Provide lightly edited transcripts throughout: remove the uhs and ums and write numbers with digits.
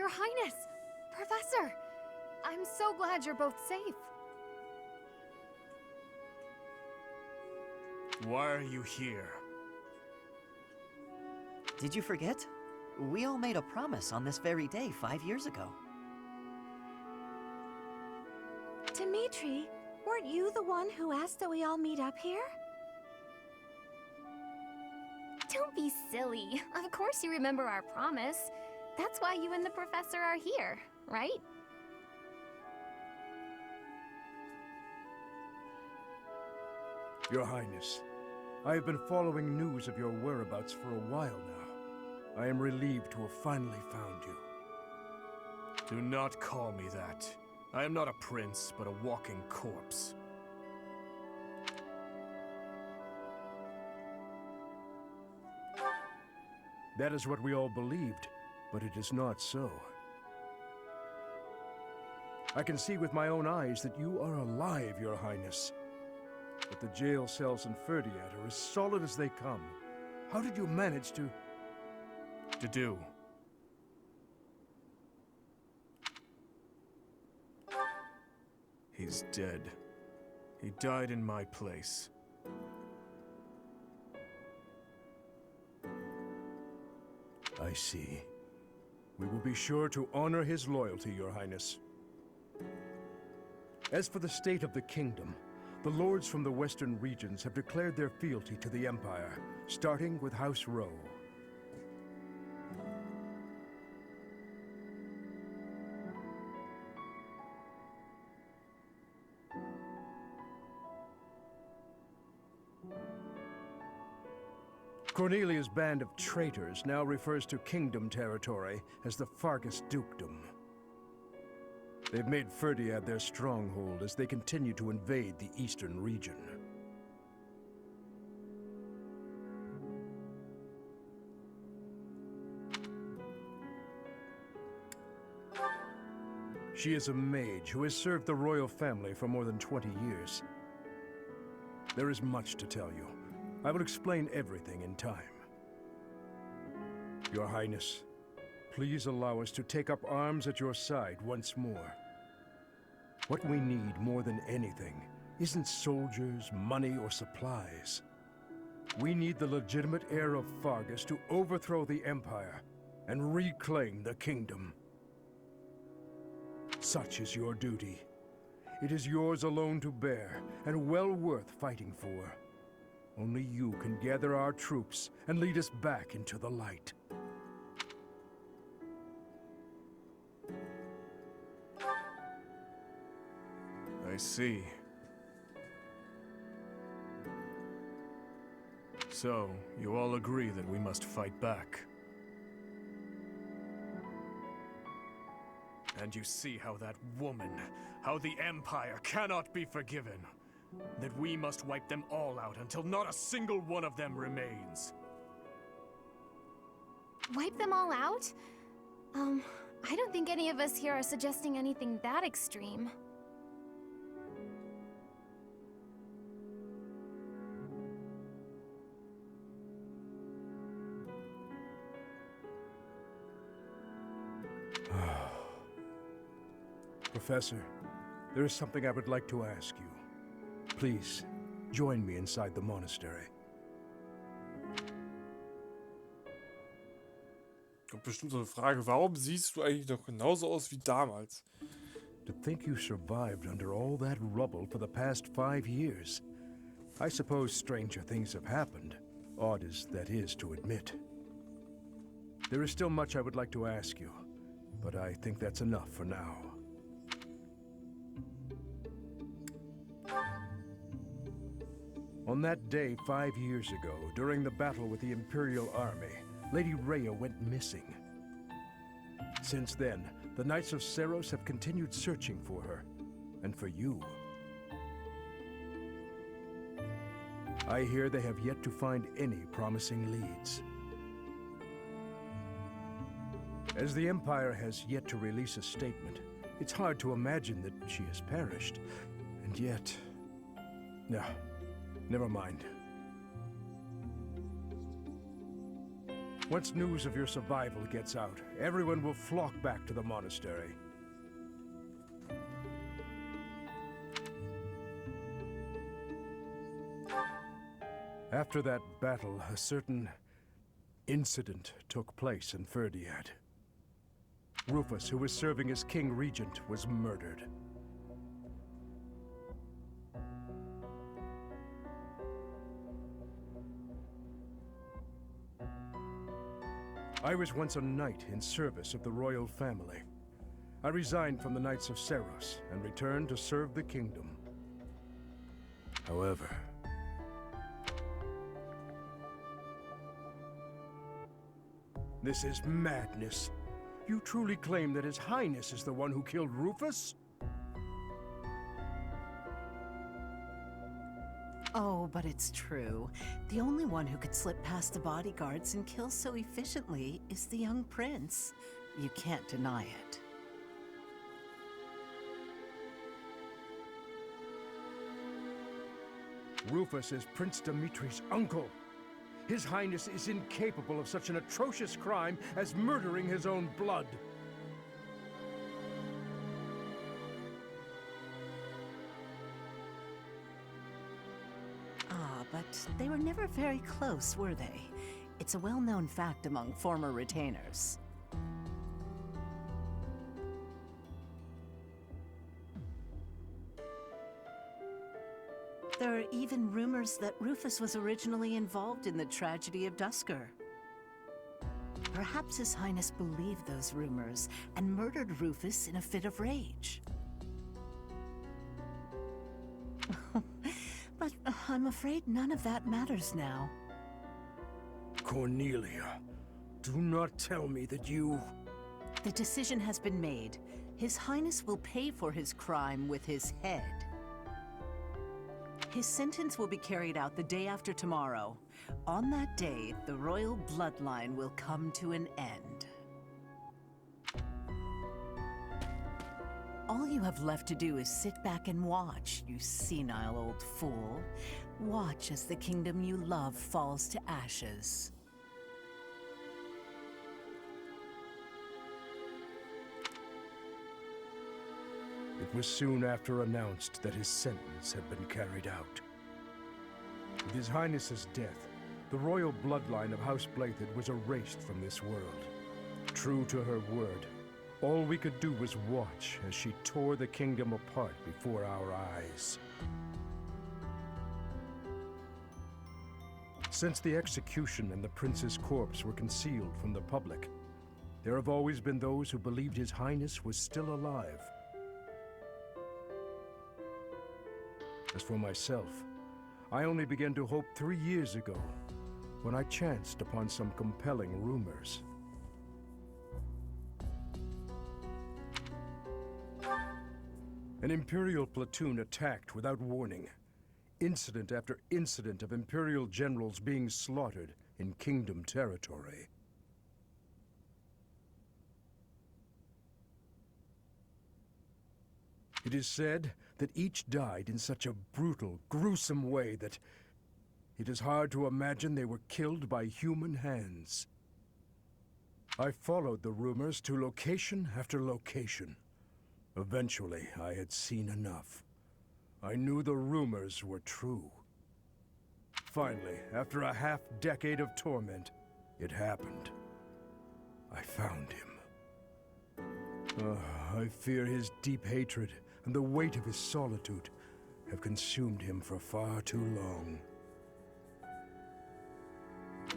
Your Highness! Professor! I'm so glad you're both safe. Why are you here? Did you forget? We all made a promise on this very day 5 years ago. Dimitie, weren't you the one who asked that we all meet up here? Don't be silly. Of course you remember our promise. That's why you and the professor are here, right? Your Highness, I have been following news of your whereabouts for a while now. I am relieved to have finally found you. Do not call me that. I am not a prince, but a walking corpse. That is what we all believed, but it is not so. I can see with my own eyes that you are alive, Your Highness. But the jail cells in Ferdiad are as solid as they come. How did you manage to... Dedue. He's dead. He died in my place. I see. We will be sure to honor his loyalty, Your Highness. As for the state of the kingdom, the lords from the western regions have declared their fealty to the Empire, starting with House Rowe. Cornelia's band of traitors now refers to kingdom territory as the Fargus Dukedom. They've made Ferdiad their stronghold as they continue to invade the eastern region. She is a mage who has served the royal family for more than 20 years. There is much to tell you. I will explain everything in time. Your Highness, please allow us to take up arms at your side once more. What we need more than anything isn't soldiers, money, or supplies. We need the legitimate heir of Fargus to overthrow the Empire and reclaim the kingdom. Such is your duty. It is yours alone to bear, and well worth fighting for. Only you can gather our troops and lead us back into the light. I see. So, you all agree that we must fight back. And you see how that woman, how the Empire cannot be forgiven. That we must wipe them all out until not a single one of them remains. Wipe them all out? I don't think any of us here are suggesting anything that extreme. Professor, there is something I would like to ask you. Please, join me inside the monastery. Kommt bestimmt so eine Frage, warum siehst du eigentlich noch genauso aus wie damals? To think you survived under all that rubble for the past 5 years. I suppose stranger things have happened, odd as that is to admit. There is still much I would like to ask you, but I think that's enough for now. On that day 5 years ago, during the battle with the Imperial Army, Lady Rhea went missing. Since then, the Knights of Seiros have continued searching for her, and for you. I hear they have yet to find any promising leads. As the Empire has yet to release a statement, it's hard to imagine that she has perished, and yet... No. Never mind. Once news of your survival gets out, everyone will flock back to the monastery. After that battle, a certain incident took place in Ferdiad. Rufus, who was serving as King Regent, was murdered. I was once a knight in service of the royal family. I resigned from the Knights of Seros and returned to serve the kingdom. However, this is madness. You truly claim that His Highness is the one who killed Rufus? Oh, but it's true. The only one who could slip past the bodyguards and kill so efficiently is the young prince. You can't deny it. Rufus is Prince Dimitri's uncle. His Highness is incapable of such an atrocious crime as murdering his own blood. But they were never very close, were they? It's a well-known fact among former retainers. There are even rumors that Rufus was originally involved in the tragedy of Dusker. Perhaps His Highness believed those rumors and murdered Rufus in a fit of rage. But I'm afraid none of that matters now. Cornelia, do not tell me that you... The decision has been made. His Highness will pay for his crime with his head. His sentence will be carried out the day after tomorrow. On that day, the royal bloodline will come to an end. All you have left to do is sit back and watch, you senile old fool. Watch as the kingdom you love falls to ashes. It was soon after announced that his sentence had been carried out. With His Highness's death, the royal bloodline of House Blathid was erased from this world. True to her word, all we could do was watch as she tore the kingdom apart before our eyes. Since the execution and the prince's corpse were concealed from the public, there have always been those who believed His Highness was still alive. As for myself, I only began to hope 3 years ago, when I chanced upon some compelling rumors. An Imperial platoon attacked without warning. Incident after incident of Imperial generals being slaughtered in Kingdom territory. It is said that each died in such a brutal, gruesome way that it is hard to imagine they were killed by human hands. I followed the rumors to location after location. Eventually, I had seen enough. I knew the rumors were true. Finally, after a half-decade of torment, it happened. I found him. I fear his deep hatred and the weight of his solitude have consumed him for far too long.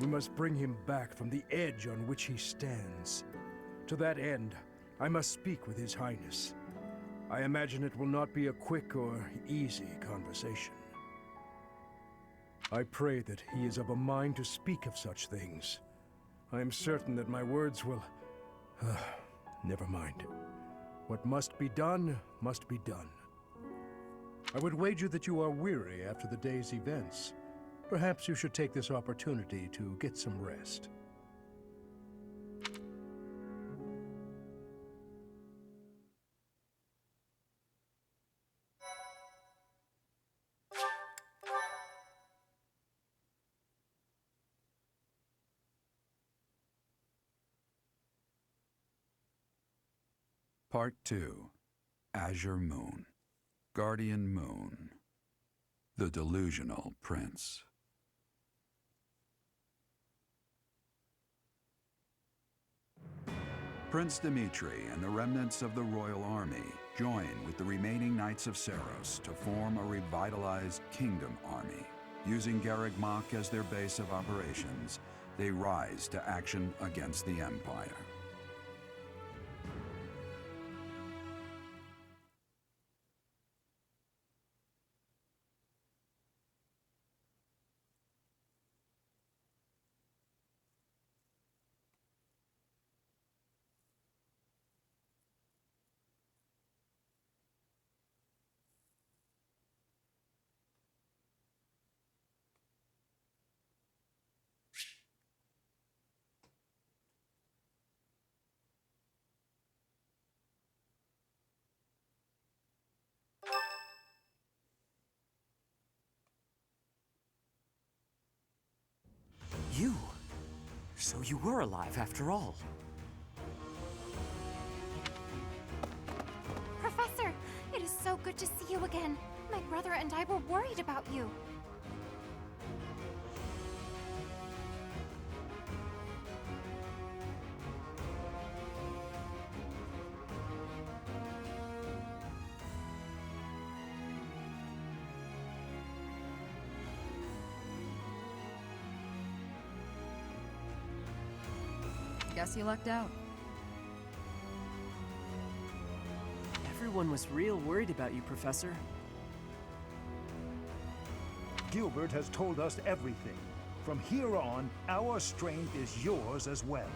We must bring him back from the edge on which he stands. To that end, I must speak with His Highness. I imagine it will not be a quick or easy conversation. I pray that he is of a mind to speak of such things. I am certain that my words will... never mind. What must be done, must be done. I would wager that you are weary after the day's events. Perhaps you should take this opportunity to get some rest. Part 2. Azure Moon. Guardian Moon. The Delusional Prince. Prince Dimitie and the remnants of the royal army join with the remaining Knights of Seiros to form a revitalized kingdom army. Using Garreg Mach as their base of operations, they rise to action against the Empire. You? So you were alive after all. Professor, it is so good to see you again. My brother and I were worried about you. Guess you lucked out. Everyone was real worried about you, Professor. Gilbert has told us everything. From here on, our strength is yours as well.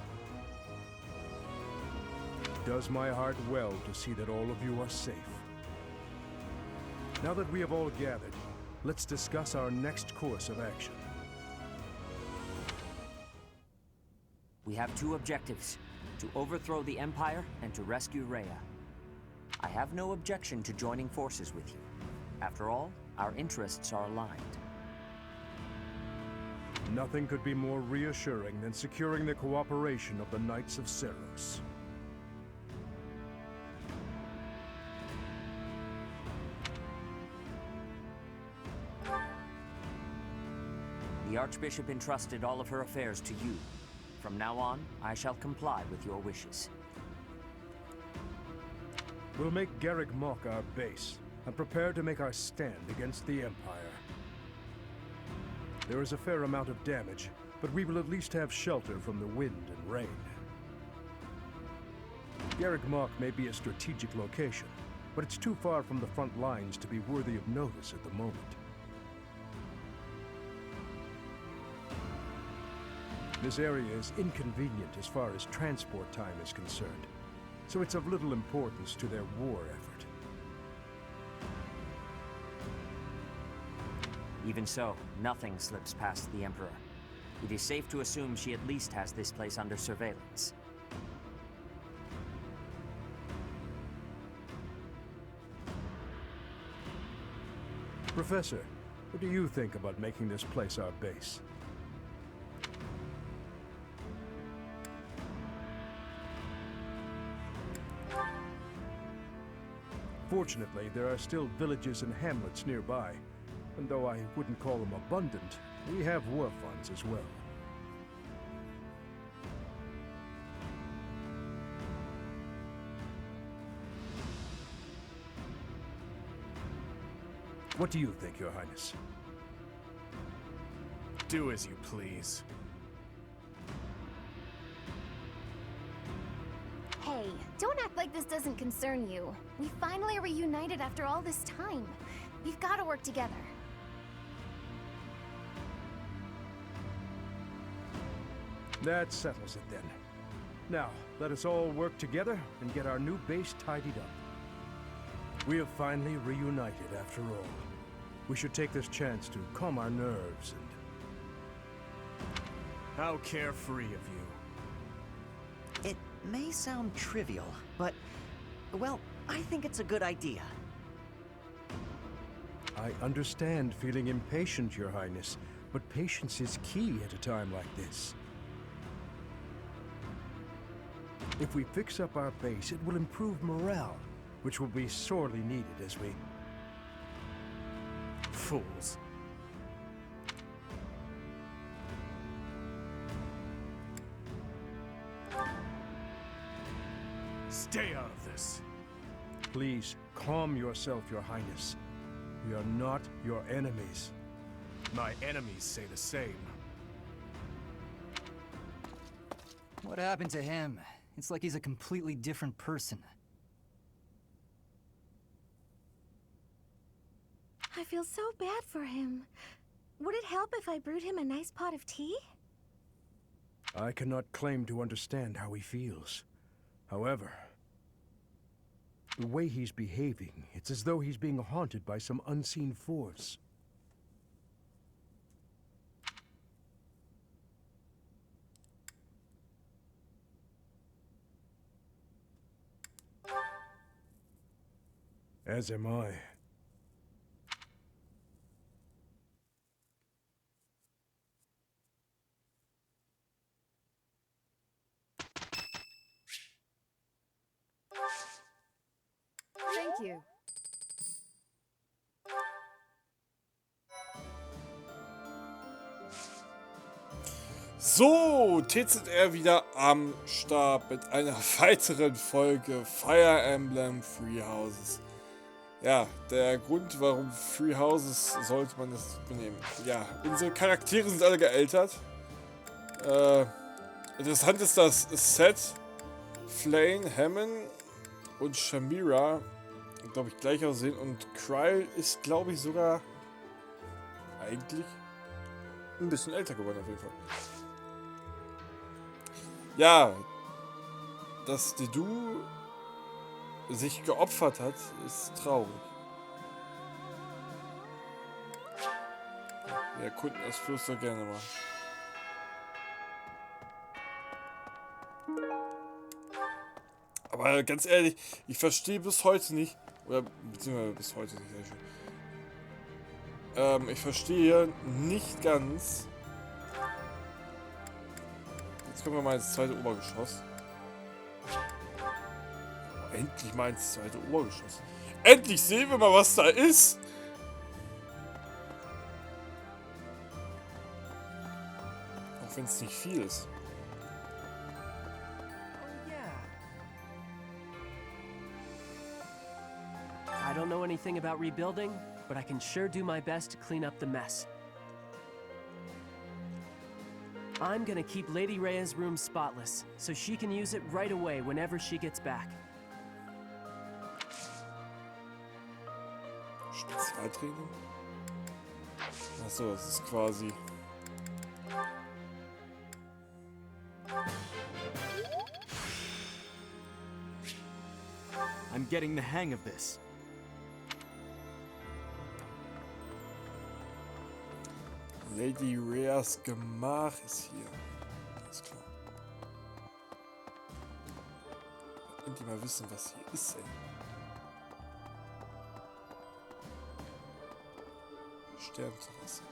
It does my heart well to see that all of you are safe. Now that we have all gathered, let's discuss our next course of action. We have two objectives: to overthrow the Empire and to rescue Rhea. I have no objection to joining forces with you. After all, our interests are aligned. Nothing could be more reassuring than securing the cooperation of the Knights of Seiros. The Archbishop entrusted all of her affairs to you. From now on, I shall comply with your wishes. We'll make Garreg Mach our base, and prepare to make our stand against the Empire. There is a fair amount of damage, but we will at least have shelter from the wind and rain. Garreg Mach may be a strategic location, but it's too far from the front lines to be worthy of notice at the moment. This area is inconvenient as far as transport time is concerned, so it's of little importance to their war effort. Even so, nothing slips past the Emperor. It is safe to assume she at least has this place under surveillance. Professor, what do you think about making this place our base? Fortunately, there are still villages and hamlets nearby, and though I wouldn't call them abundant, we have war funds as well. What do you think, Your Highness? Do as you please. Hey, don't act like this doesn't concern you. We finally reunited after all this time. We've got to work together. That settles it then. Now, let us all work together and get our new base tidied up. We have finally reunited after all. We should take this chance to calm our nerves and... How carefree of you. It may sound trivial, but, well, I think it's a good idea. I understand feeling impatient, Your Highness, but patience is key at a time like this. If we fix up our base, it will improve morale, which will be sorely needed as we... Fools. Stay out of this. Please, calm yourself, Your Highness. We are not your enemies. My enemies say the same. What happened to him? It's like he's a completely different person. I feel so bad for him. Would it help if I brewed him a nice pot of tea? I cannot claim to understand how he feels. However, the way he's behaving, it's as though he's being haunted by some unseen force. As am I. Thank you. So, TZR wieder am Start mit einer weiteren Folge Fire Emblem Three Houses. Ja, der Grund, warum Three Houses sollte man das benehmen. Ja, unsere Charaktere sind alle geältert. Interessant ist, dass Seth, Flane, Hammond und Shamira, glaube ich, gleich aussehen. Und Kryl ist, glaube ich, sogar eigentlich ein bisschen älter geworden auf jeden Fall. Ja, dass Dedue sich geopfert hat, ist traurig. Wir erkunden das Kloster gerne mal. Aber ganz ehrlich, ich verstehe bis heute nicht, oder beziehungsweise bis heute nicht, sehr schön. Ich verstehe nicht ganz. Jetzt kommen wir mal ins zweite Obergeschoss. Endlich mal ins zweite Obergeschoss. Endlich sehen wir mal, was da ist. Auch wenn es nicht viel ist. I don't know anything about rebuilding, but I can sure do my best to clean up the mess. I'm gonna keep Lady Rhea's room spotless, so she can use it right away whenever she gets back. Spezialtraining? Achso, das ist quasi... I'm getting the hang of this. Lady Rheas Gemach ist hier. Alles klar. Endlich mal wissen, was hier ist, ey. Sternterrasse.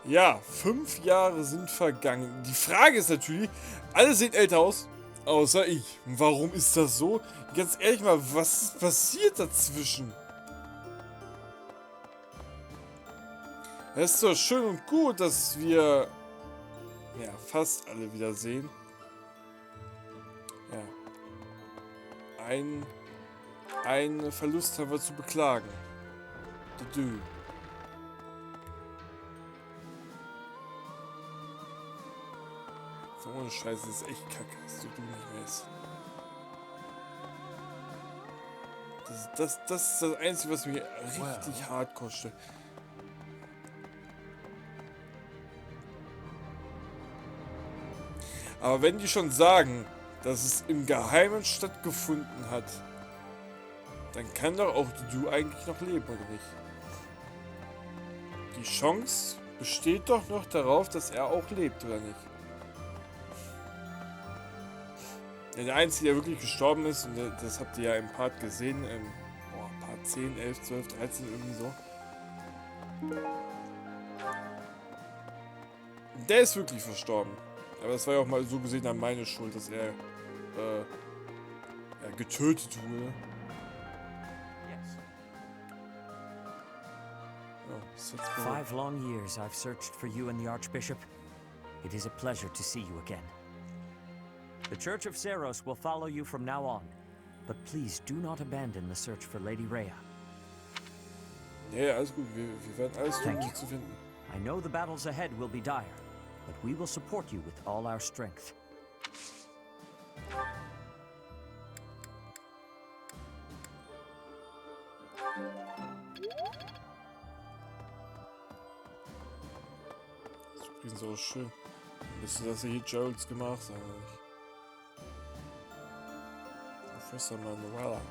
Ja, 5 Jahre sind vergangen. Die Frage ist natürlich, alle sehen älter aus, außer ich. Warum ist das so? Ganz ehrlich mal, was ist passiert dazwischen? Es ist doch schön und gut, dass wir ja fast alle wieder sehen. Ja. Ein Verlust haben wir zu beklagen. Dedue. So, ohne Scheiße, das ist echt kacke, dass du nicht mehr ist. Das ist das Einzige, was mich richtig hart kostet. Aber wenn die schon sagen, dass es im Geheimen stattgefunden hat, dann kann doch auch Dedue eigentlich noch leben, oder nicht? Die Chance besteht doch noch darauf, dass er auch lebt, oder nicht? Ja, der Einzige, der wirklich gestorben ist, und das habt ihr ja im Part gesehen, Part 10, 11, 12, 13, irgendwie so. Der ist wirklich verstorben. Aber das war ja auch mal so gesehen an meine Schuld, dass er getötet wurde. Oh, 5 long years I've searched for you and the Archbishop. It is a pleasure to see you again. The Church of Seros will follow you from now on, but please do not abandon the search for Lady Rhea. Ja, alles gut. Wir werden alles tun, sie zu finden. I know the battles ahead will be dire, but we will support you with all our strength. Das ist übrigens auch schön. Wisst ihr, dass ihr hier Geralds gemacht habt? Professor Manuela.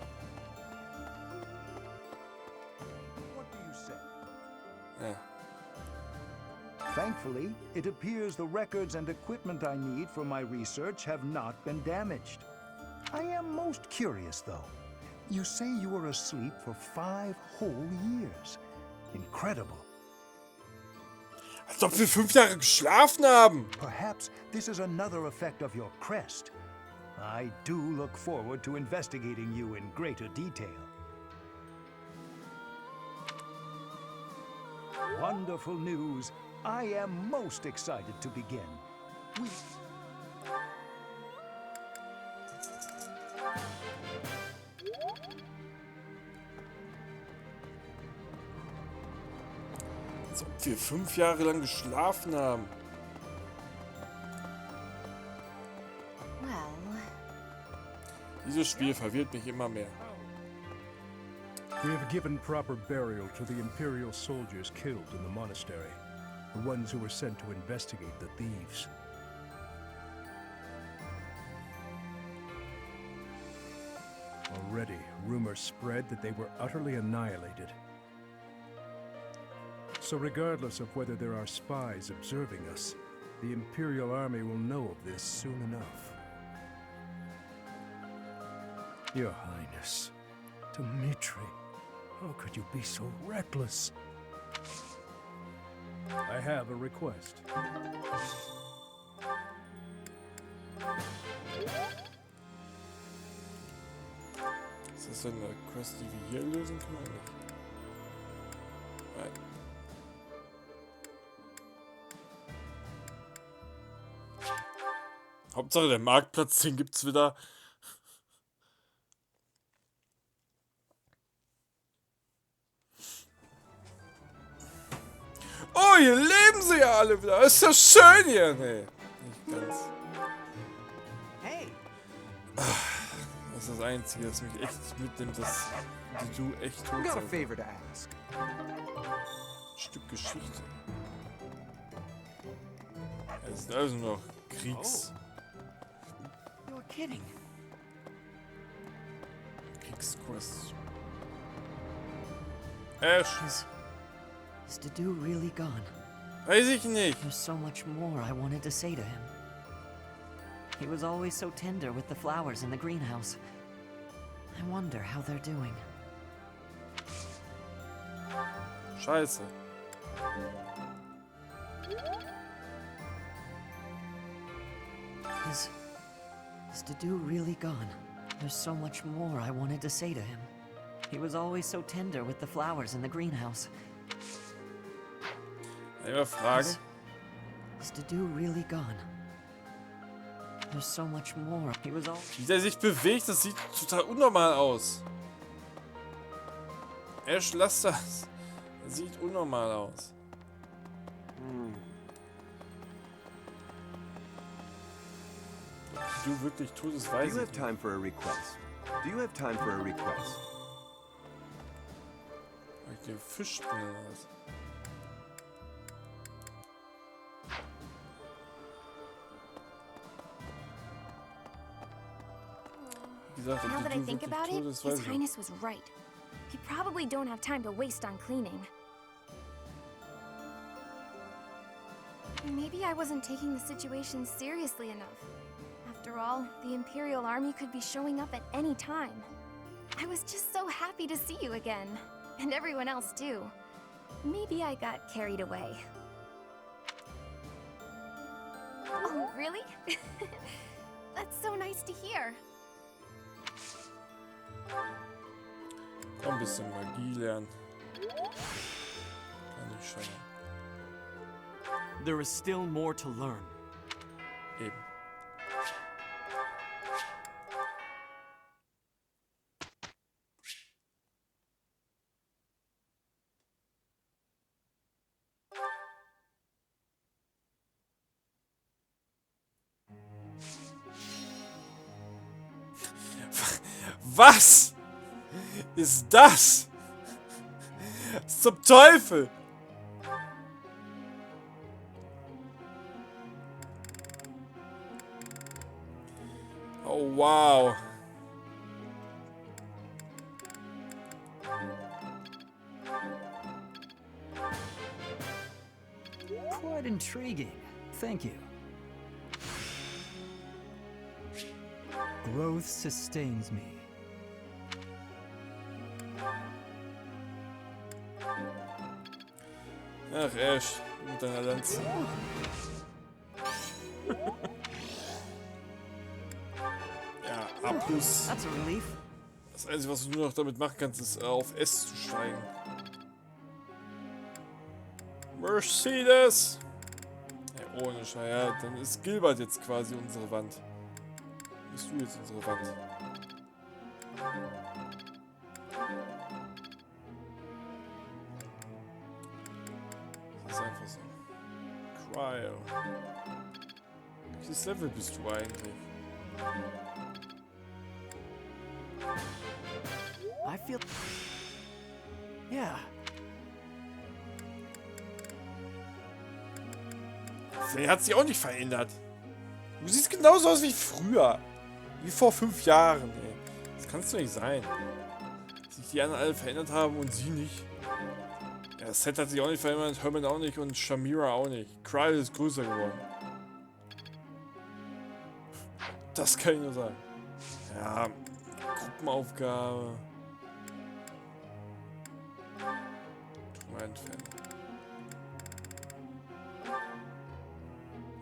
What do you say? Ja. Thankfully, it appears the records and equipment I need for my research have not been damaged. I am most curious, though. You say you were asleep for 5 whole years. Incredible. Als ob wir 5 Jahre geschlafen haben. Perhaps this is another effect of your crest. I do look forward to investigating you in greater detail. Wonderful news. I am most excited to begin. Als ob wir 5 Jahre lang geschlafen haben. Dieses Spiel verwirrt mich immer mehr. We have given proper burial to the Imperial soldiers killed in the monastery, the ones who were sent to investigate the thieves. Already, rumors spread that they were utterly annihilated. So regardless of whether there are spies observing us, the Imperial army will know of this soon enough. Your Highness, Dimitie, how could you be so reckless? I have a request. Ist das eine Quest, die wir hier lösen können? Nein. Hauptsache der Marktplatz, den gibt's wieder. Oh, hier leben sie ja alle wieder. Ist ja schön hier. Nee, nicht ganz. Hey! Das ist das Einzige, das mich echt mitnimmt, dass du echt tot Got a sein. favor to ask. Stück Geschichte. Es ist also noch Kriegsquest. Ashes. Is Dedue really gone? Weiß ich nicht. There's so much more I wanted to say to him. He was always so tender with the flowers in the greenhouse. I wonder how they're doing. Scheiße. Is Dedue really gone? There's so much more I wanted to say to him. He was always so tender with the flowers in the greenhouse. Immer fragen. Is Dedue really gone? There's so much more. He was all. Wie der sich bewegt, das sieht total unnormal aus. Ash, lass das. Das sieht unnormal aus. Ob du wirklich tot ist, weiß ich nicht. Do you have time for a request? Do you have time for a request? Ich den Fisch spielen lassen. Now that I think about it, His Highness was right. You probably don't have time to waste on cleaning. Maybe I wasn't taking the situation seriously enough. After all, the Imperial Army could be showing up at any time. I was just so happy to see you again. And everyone else too. Maybe I got carried away. Oh, really? That's so nice to hear. Ein bisschen Magie lernen. Kann nicht schaden. There is still more to learn. Eben. Was ist das? Was zum Teufel? Oh, wow. Quite intriguing. Thank you. Growth sustains me. Ach, Ash, mit deiner Lanze. Ja, A+. That's a relief. Das Einzige, was du nur noch damit machen kannst, ist auf S zu steigen. Mercedes! Ja, ohne Scheiß, ja, dann ist Gilbert jetzt quasi unsere Wand. Bist du jetzt unsere Wand? Das ist einfach so. Cryo. Welches Level bist du eigentlich? I feel... Yeah. Sie hat sich auch nicht verändert. Du siehst genauso aus wie früher. Wie vor 5 Jahren, ey. Das kannst du nicht sein. Dass sich die anderen alle verändert haben und sie nicht. Ja, Seth hat sich auch nicht verändert, Herman auch nicht und Shamira auch nicht. Cryo ist größer geworden. Das kann ich nur sagen. Ja, Gruppenaufgabe. Entfernen.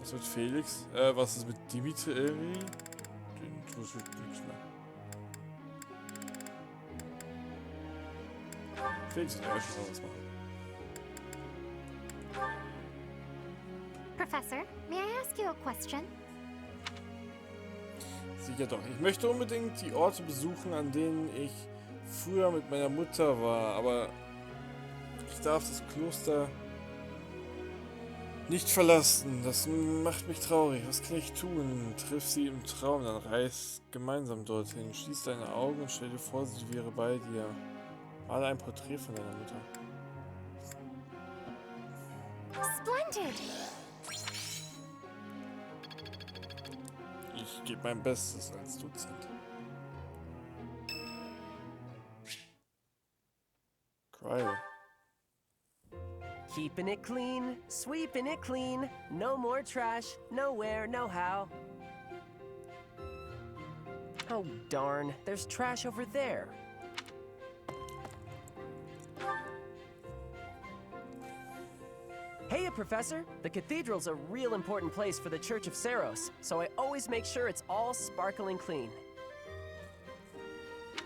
Was mit Felix? Was ist mit Dimitie? Den interessiert nichts mehr. Felix kann ja schon was machen. Professor, may I ask you a question? Sicher doch. Ich möchte unbedingt die Orte besuchen, an denen ich früher mit meiner Mutter war, aber ich darf das Kloster nicht verlassen. Das macht mich traurig. Was kann ich tun? Triff sie im Traum, dann reis gemeinsam dorthin. Schließ deine Augen und stell dir vor, sie wäre bei dir. Male ein Porträt von deiner Mutter. Splendid! Ich gebe mein Bestes als Dozent. Cryo. Keeping it clean, sweeping it clean. No more trash, nowhere, no how. Oh, darn. There's trash over there. Hey, Professor. The cathedral's a real important place for the Church of Saros, so I always make sure it's all sparkling clean.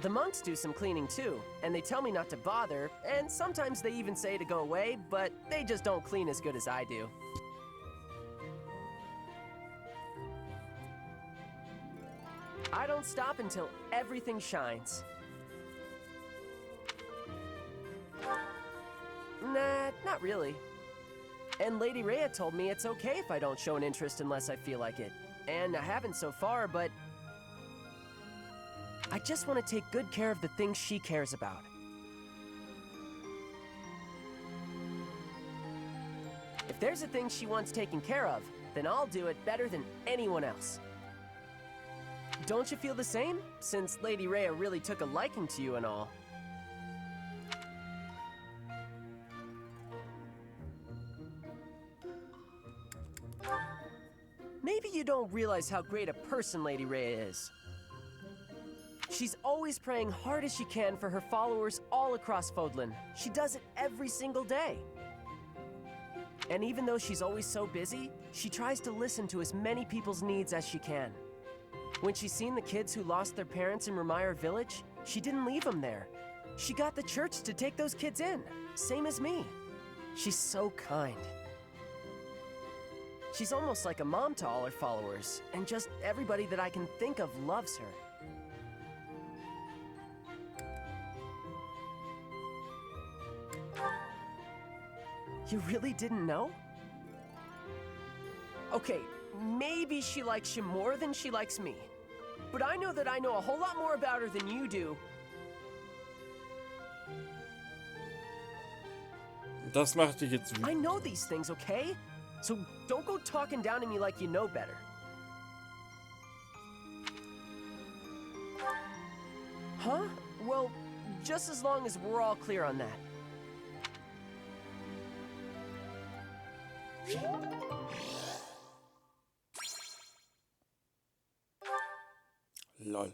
The monks do some cleaning too, and they tell me not to bother, and sometimes they even say to go away, but they just don't clean as good as I do. I don't stop until everything shines. Nah, not really. And Lady Rhea told me it's okay if I don't show an interest unless I feel like it. And I haven't so far, but I just want to take good care of the things she cares about. If there's a thing she wants taken care of, then I'll do it better than anyone else. Don't you feel the same? Since Lady Rhea really took a liking to you and all. Maybe you don't realize how great a person Lady Rhea is. She's always praying hard as she can for her followers all across Fodlan. She does it every single day. And even though she's always so busy, she tries to listen to as many people's needs as she can. When she's seen the kids who lost their parents in Ramire Village, she didn't leave them there. She got the church to take those kids in, same as me. She's so kind. She's almost like a mom to all her followers, and just everybody that I can think of loves her. You really didn't know? Okay, maybe she likes you more than she likes me. But I know that I know a whole lot more about her than you do. Das macht dich jetzt wütend. I know these things, okay? So don't go talking down to me like you know better. Huh? Well, just as long as we're all clear on that. Lol.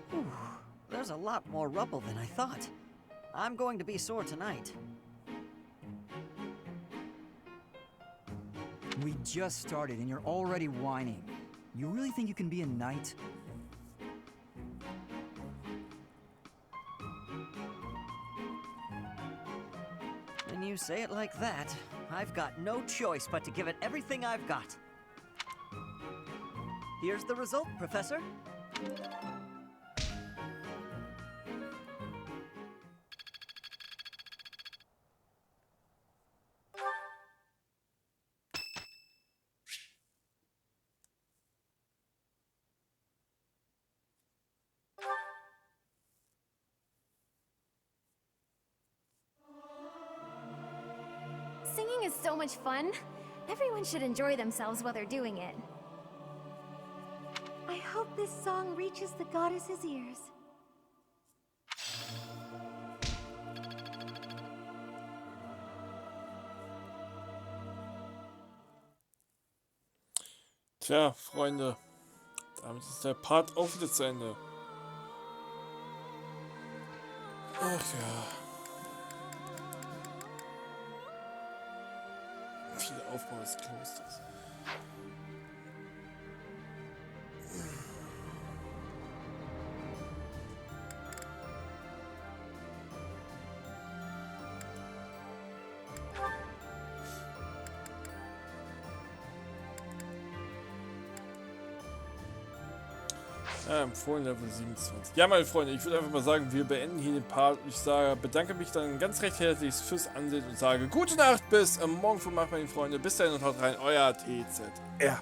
Whew, there's a lot more rubble than I thought. I'm going to be sore tonight. We just started and you're already whining. You really think you can be a knight? When you say it like that, I've got no choice but to give it everything I've got. Here's the result, Professor. Singing is so much fun. Everyone should enjoy themselves while they're doing it. I hope this song reaches the goddess's ears. Tja, Freunde, damit ist der Part auch wieder zu Ende. Ach ja. Viel Aufbau des Klosters. Ja, empfohlen Level 27. Ja, meine Freunde, ich würde einfach mal sagen, wir beenden hier den Part. Ich sage, bedanke mich dann ganz recht herzlich fürs Ansehen und sage gute Nacht, bis morgen früh, meine Freunde. Bis dahin und haut rein, euer TZR.